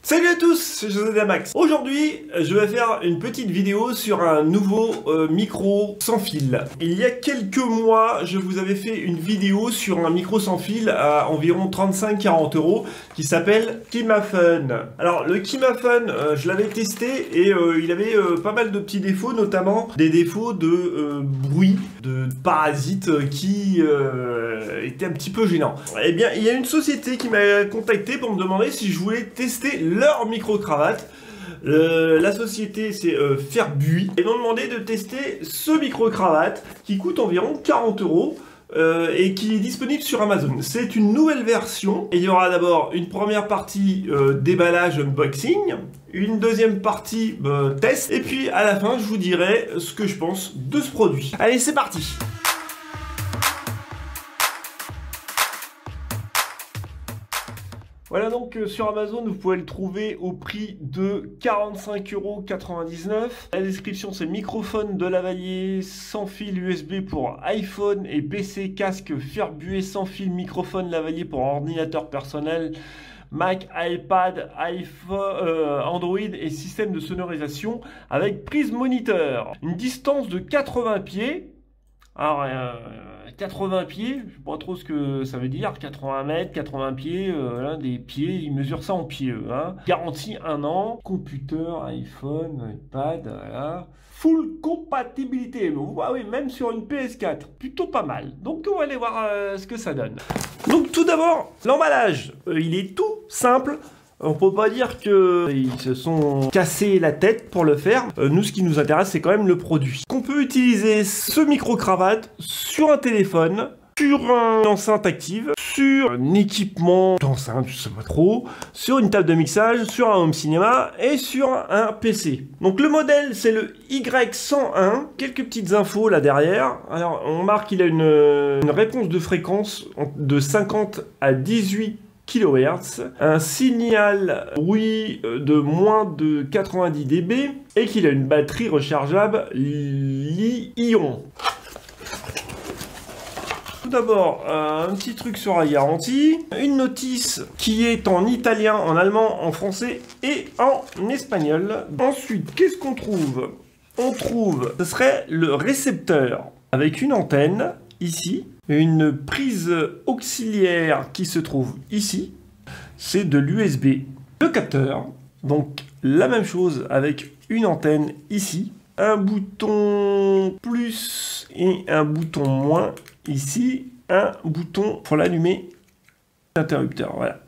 Salut à tous, c'est José Damax. Aujourd'hui, je vais faire une petite vidéo sur un nouveau micro sans fil. Il y a quelques mois, je vous avais fait une vidéo sur un micro sans fil à environ 35-40 € qui s'appelle Kimafun. Alors, le Kimafun, je l'avais testé et il avait pas mal de petits défauts, notamment des défauts de bruit, de parasites qui étaient un petit peu gênants. Eh bien, il y a une société qui m'a contacté pour me demander si je voulais tester leur micro-cravate. La société c'est Ferbui. Ils m'ont demandé de tester ce micro-cravate qui coûte environ 40 € et qui est disponible sur Amazon. C'est une nouvelle version et il y aura d'abord une première partie déballage unboxing, une deuxième partie test et puis à la fin je vous dirai ce que je pense de ce produit. Allez, c'est parti! Voilà, donc sur Amazon, vous pouvez le trouver au prix de 45,99 €. La description, c'est microphone de lavalier sans fil USB pour iPhone et PC, casque Ferbui sans fil, microphone lavalier pour ordinateur personnel, Mac, iPad, iPhone, Android et système de sonorisation avec prise moniteur. Une distance de 80 pieds. Alors, 80 pieds, je ne sais pas trop ce que ça veut dire, 80 mètres, 80 pieds, des pieds, ils mesurent ça en pieds. Garantie 1 an, computer, iPhone, iPad, voilà. Full compatibilité, ah oui, même sur une PS4, plutôt pas mal. Donc on va aller voir ce que ça donne. Donc tout d'abord, l'emballage, il est tout simple. On peut pas dire qu'ils se sont cassés la tête pour le faire. Nous, ce qui nous intéresse, c'est quand même le produit. Qu'on peut utiliser ce micro-cravate sur un téléphone, sur une enceinte active, sur un équipement d'enceinte, je sais pas trop, sur une table de mixage, sur un home cinéma et sur un PC. Donc le modèle, c'est le Y101. Quelques petites infos là derrière. Alors, on marque qu'il a une réponse de fréquence de 50 à 18 kHz, un signal bruit de moins de 90 dB et qu'il a une batterie rechargeable Li-ion. Tout d'abord, un petit truc sur la garantie, une notice qui est en italien, en allemand, en français et en espagnol. Ensuite, qu'est-ce qu'on trouve? On trouve, ce serait le récepteur avec une antenne ici, une prise auxiliaire qui se trouve ici, c'est de l'USB. Le capteur, donc la même chose avec une antenne ici, un bouton plus et un bouton moins ici, un bouton pour l'allumer, l'interrupteur, voilà.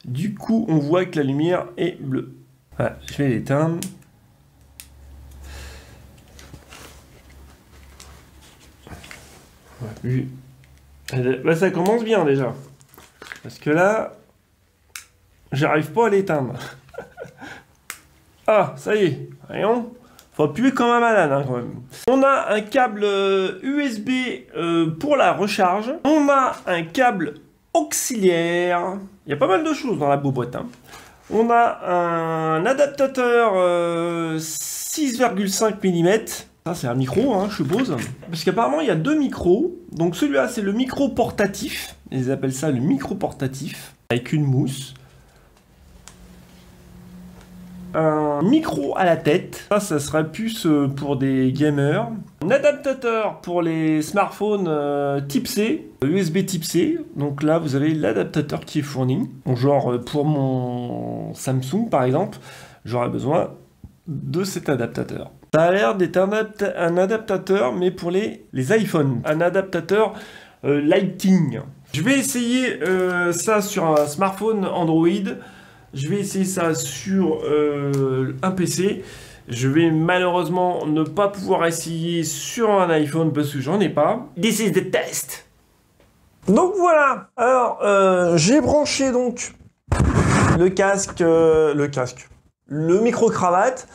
Du coup, on voit que la lumière est bleue. Voilà, je vais l'éteindre. Bah, ça commence bien déjà. Parce que là, j'arrive pas à l'éteindre. Ah, ça y est. Voyons. Faut appuyer comme un malade quand même. On a un câble USB pour la recharge. On a un câble auxiliaire. Il y a pas mal de choses dans la boîte. On a un adaptateur 6,5 mm. Ça, c'est un micro, je suppose. Parce qu'apparemment, il y a deux micros. Donc, celui-là, c'est le micro portatif. Ils appellent ça le micro portatif. Avec une mousse. Un micro à la tête. Ça serait plus pour des gamers. Un adaptateur pour les smartphones type C. USB type C. Donc là, vous avez l'adaptateur qui est fourni. Donc, genre, pour mon Samsung, par exemple, j'aurais besoin de cet adaptateur. Ça a l'air d'être un adaptateur, mais pour les iPhones. Un adaptateur Lighting. Je vais essayer ça sur un smartphone Android. Je vais essayer ça sur un PC. Je vais malheureusement ne pas pouvoir essayer sur un iPhone parce que j'en ai pas. This is the test. Donc voilà. Alors, j'ai branché donc le micro-cravate.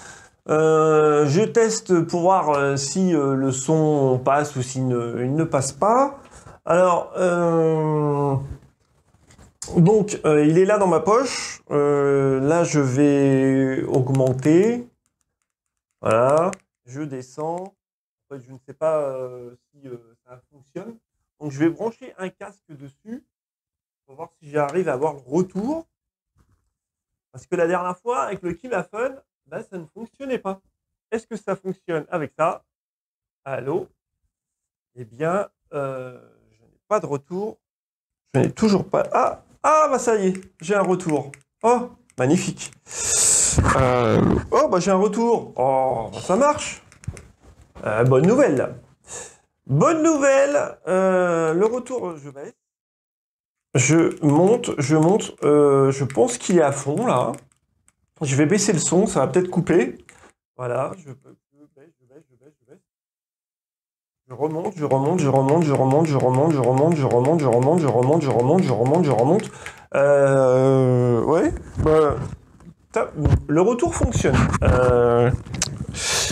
Je teste pour voir si le son passe ou s'il ne passe pas. Alors, donc, il est là dans ma poche. Là, je vais augmenter. Voilà. Je descends. En fait, je ne sais pas si ça fonctionne. Donc, je vais brancher un casque dessus pour voir si j'arrive à avoir le retour. Parce que la dernière fois, avec le Kimaphone, bah, ça ne fonctionnait pas. Est-ce que ça fonctionne avec ça? Allô? Eh bien, je n'ai pas de retour. Je n'ai toujours pas... Ah, bah ça y est, j'ai un retour. Oh, magnifique. Oh, bah j'ai un retour. Oh, bah, ça marche. Bonne nouvelle. Bonne nouvelle. Le retour, je baisse. Je monte. Je pense qu'il est à fond, là. Je vais baisser le son, ça va peut-être couper. Voilà, je baisse. Je remonte. Ouais, bah, le retour fonctionne.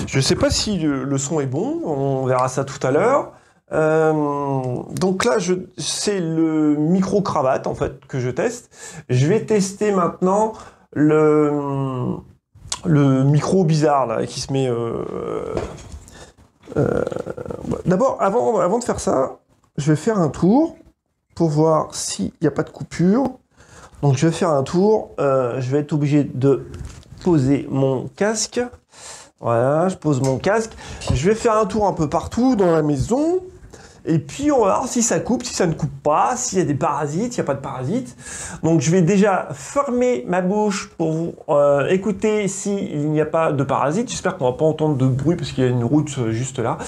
Je sais pas si le son est bon, on verra ça tout à l'heure. Donc là, c'est le micro-cravate en fait que je teste. Je vais tester maintenant le micro bizarre là qui se met. D'abord, avant de faire ça, je vais faire un tour pour voir s'il n'y a pas de coupure. Donc je vais faire un tour. Je vais être obligé de poser mon casque. Voilà, je pose mon casque. Je vais faire un tour un peu partout dans la maison. Et puis on va voir si ça coupe, si ça ne coupe pas, s'il y a des parasites, s'il n'y a pas de parasites. Donc je vais déjà fermer ma bouche pour écouter s'il n'y a pas de parasites. J'espère qu'on ne va pas entendre de bruit parce qu'il y a une route juste là.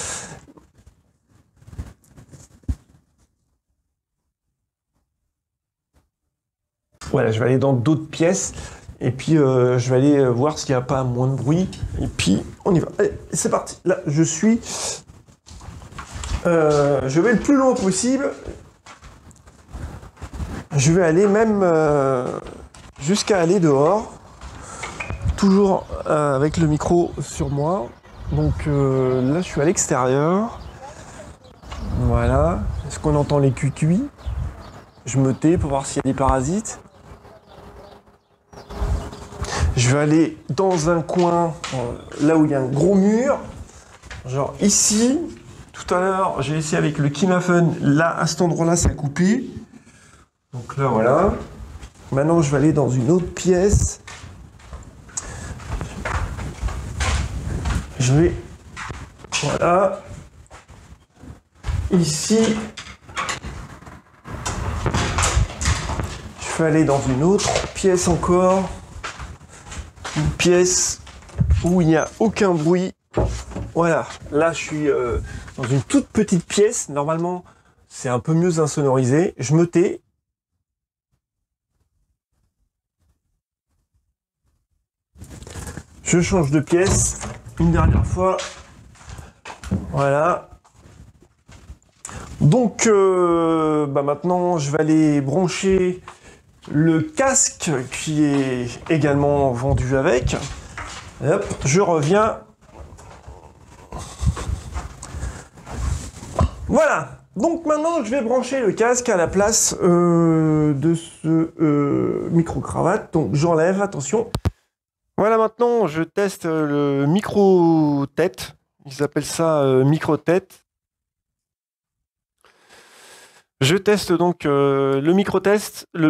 Voilà, je vais aller dans d'autres pièces. Et puis je vais aller voir s'il n'y a pas moins de bruit. Et puis on y va. Allez, c'est parti. Là, je suis... je vais le plus loin possible. Je vais aller même jusqu'à aller dehors. Toujours avec le micro sur moi. Donc là, je suis à l'extérieur. Voilà. Est-ce qu'on entend les cucuis? Je me tais pour voir s'il y a des parasites. Je vais aller dans un coin, là où il y a un gros mur. Genre ici. Tout à l'heure, j'ai essayé avec le Kimaphone. Là, à cet endroit-là, ça a coupé. Donc là, voilà. Maintenant, je vais aller dans une autre pièce. Je vais... Voilà. Ici. Je vais aller dans une autre pièce encore. Une pièce où il n'y a aucun bruit. Voilà, là je suis dans une toute petite pièce. Normalement, c'est un peu mieux insonorisé. Je me tais. Je change de pièce une dernière fois. Voilà. Donc, maintenant, je vais aller brancher le casque qui est également vendu avec. Et hop, je reviens. Voilà, donc maintenant je vais brancher le casque à la place de ce micro-cravate. Donc j'enlève, attention. Voilà, maintenant je teste le micro-tête. Ils appellent ça micro-tête. Je teste donc le micro-tête. Ils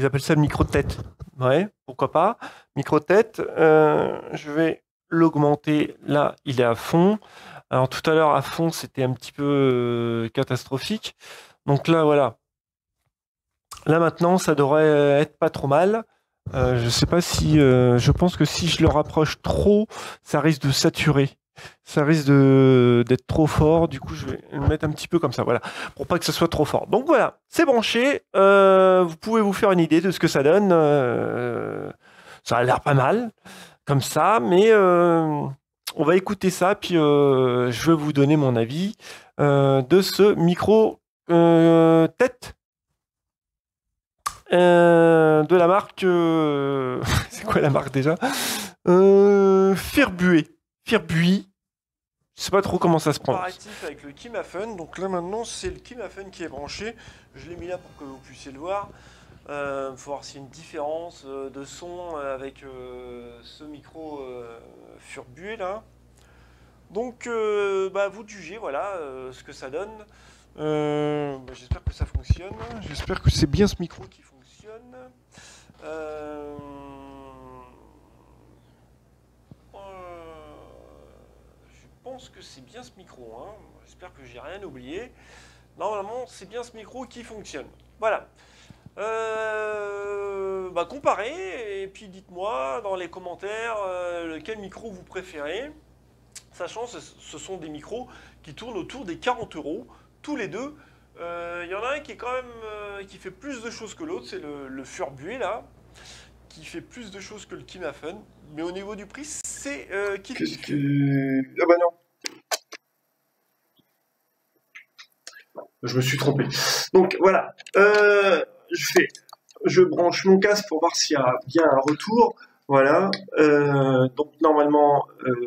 appellent ça le micro-tête. Ouais, pourquoi pas. Micro-tête. Je vais l'augmenter. Là, il est à fond. Alors tout à l'heure à fond c'était un petit peu catastrophique. Donc là voilà. Là maintenant ça devrait être pas trop mal. Je sais pas si je pense que si je le rapproche trop, ça risque de saturer. Ça risque d'être trop fort. Du coup je vais le mettre un petit peu comme ça. Voilà. Pour pas que ce soit trop fort. Donc voilà, c'est branché. Vous pouvez vous faire une idée de ce que ça donne. Ça a l'air pas mal. Comme ça, mais on va écouter ça, puis je vais vous donner mon avis de ce micro tête de la marque. C'est quoi la marque déjà? Firbué. Firbuy. Je sais pas trop comment ça se prononce. Comparatif avec le Kimaphone. Donc là maintenant c'est le Kimaphone qui est branché. Je l'ai mis là pour que vous puissiez le voir. Faut voir s'il y a une différence de son avec ce micro Firbué là. Donc vous de juger, voilà ce que ça donne. J'espère que ça fonctionne. J'espère que c'est bien ce micro qui fonctionne. que c'est bien ce micro, hein. J'espère que j'ai rien oublié. Normalement, c'est bien ce micro qui fonctionne. Voilà. Comparez, et puis dites-moi dans les commentaires lequel micro vous préférez. Sachant que ce sont des micros qui tournent autour des 40 €, tous les deux. Il y en a un qui est quand même qui fait plus de choses que l'autre, c'est le Furbué là, qui fait plus de choses que le Kimafun. Mais au niveau du prix, c'est Ah bah non. Je me suis trompé. Donc voilà, je branche mon casque pour voir s'il y a bien un retour. Voilà, donc normalement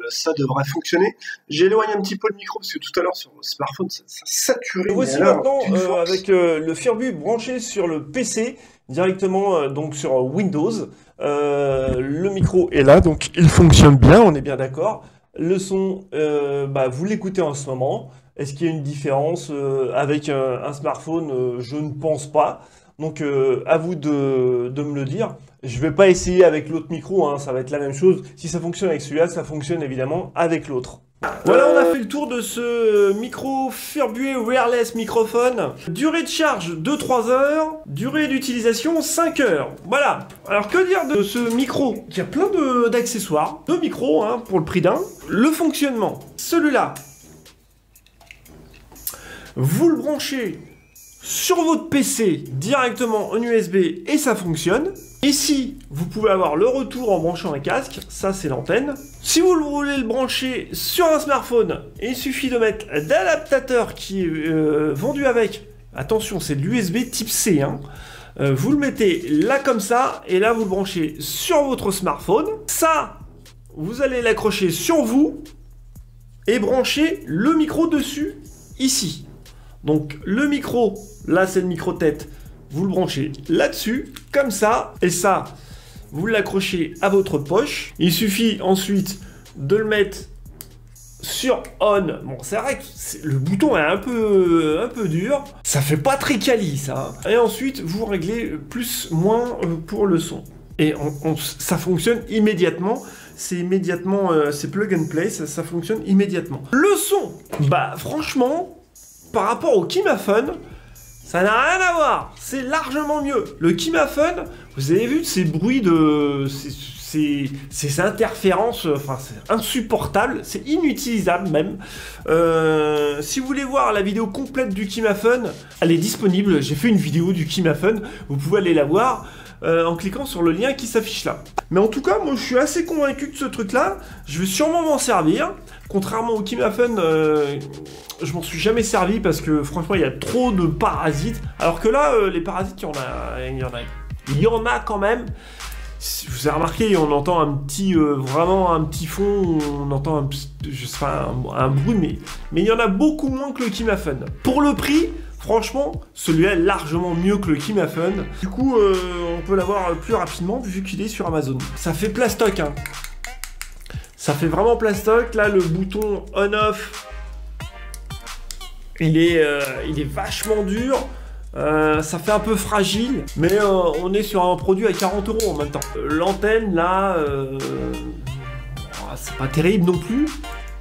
ça devrait fonctionner. J'éloigne un petit peu le micro parce que tout à l'heure sur le smartphone ça saturait. Et voici maintenant avec le Furbu branché sur le PC directement donc sur Windows. Le micro est là, donc il fonctionne bien, on est bien d'accord. Le son, vous l'écoutez en ce moment. Est-ce qu'il y a une différence avec un smartphone? Je ne pense pas. Donc à vous de me le dire. Je ne vais pas essayer avec l'autre micro, hein, ça va être la même chose. Si ça fonctionne avec celui-là, ça fonctionne évidemment avec l'autre. Voilà, on a fait le tour de ce micro Furbué Wireless Microphone. Durée de charge 2-3 heures, durée d'utilisation 5 heures. Voilà. Alors que dire de ce micro? Il y a plein d'accessoires, deux micros hein, pour le prix d'un. Le fonctionnement, celui-là, vous le branchez sur votre PC directement en USB et ça fonctionne. Ici, vous pouvez avoir le retour en branchant un casque, ça c'est l'antenne. Si vous voulez le brancher sur un smartphone, il suffit de mettre l'adaptateur qui est vendu avec. Attention, c'est de l'USB type C. Hein. Vous le mettez là comme ça, et là vous le branchez sur votre smartphone. Ça, vous allez l'accrocher sur vous et brancher le micro dessus, ici. Donc le micro, là c'est le micro tête, vous le branchez là-dessus, comme ça, et ça, vous l'accrochez à votre poche. Il suffit ensuite de le mettre sur on. Bon, c'est vrai que le bouton est un peu dur, ça fait pas très quali ça. Et ensuite, vous réglez plus, moins pour le son. Et ça fonctionne immédiatement. C'est immédiatement, c'est plug and play, ça fonctionne immédiatement. Le son, bah franchement, par rapport au Kimafun, ça n'a rien à voir, c'est largement mieux. Le Kimafun, vous avez vu ces bruits de... ces interférences, enfin c'est insupportable, c'est inutilisable même. Si vous voulez voir la vidéo complète du Kimafun, elle est disponible, j'ai fait une vidéo du Kimafun, vous pouvez aller la voir en cliquant sur le lien qui s'affiche là. Mais en tout cas, moi je suis assez convaincu de ce truc là, je vais sûrement m'en servir. Contrairement au Kimafun, je m'en suis jamais servi parce que franchement il y a trop de parasites. Alors que là, les parasites, il y en a quand même. Si vous avez remarqué, on entend un petit, vraiment un petit fond, on entend je sais pas, un bruit, mais il y en a beaucoup moins que le Kimafun. Pour le prix, franchement, celui-là est largement mieux que le Kimafun. Du coup, on peut l'avoir plus rapidement vu qu'il est sur Amazon. Ça fait plastoc, hein. Ça fait vraiment plastoc. Là, le bouton on-off, il est vachement dur. Ça fait un peu fragile, mais on est sur un produit à 40 € en même temps. L'antenne, là, c'est pas terrible non plus,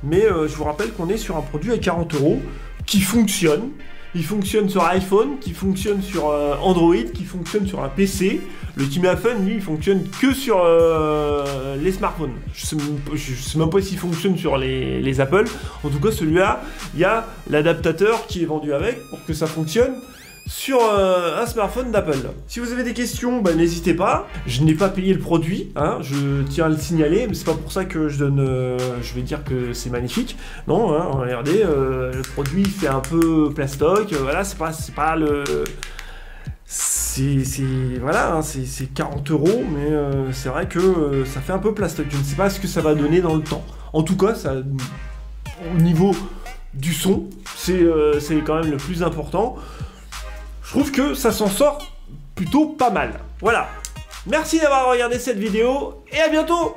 mais je vous rappelle qu'on est sur un produit à 40 € qui fonctionne. Il fonctionne sur iPhone, qui fonctionne sur Android, qui fonctionne sur un PC. Le Kimafun, lui, il fonctionne que sur les smartphones. Je sais même pas s'il fonctionne sur les Apple. En tout cas, celui-là, il y a l'adaptateur qui est vendu avec pour que ça fonctionne sur un smartphone d'Apple. Si vous avez des questions, bah, n'hésitez pas. Je n'ai pas payé le produit, hein, je tiens à le signaler, mais c'est pas pour ça que je vais dire que c'est magnifique. Non, hein, regardez, le produit fait un peu plastoc, voilà, c'est pas le... Voilà, hein, c'est 40 €, mais c'est vrai que ça fait un peu plastoc. Je ne sais pas ce que ça va donner dans le temps. En tout cas, ça, au niveau du son, c'est quand même le plus important. Je trouve que ça s'en sort plutôt pas mal. Voilà. Merci d'avoir regardé cette vidéo et à bientôt!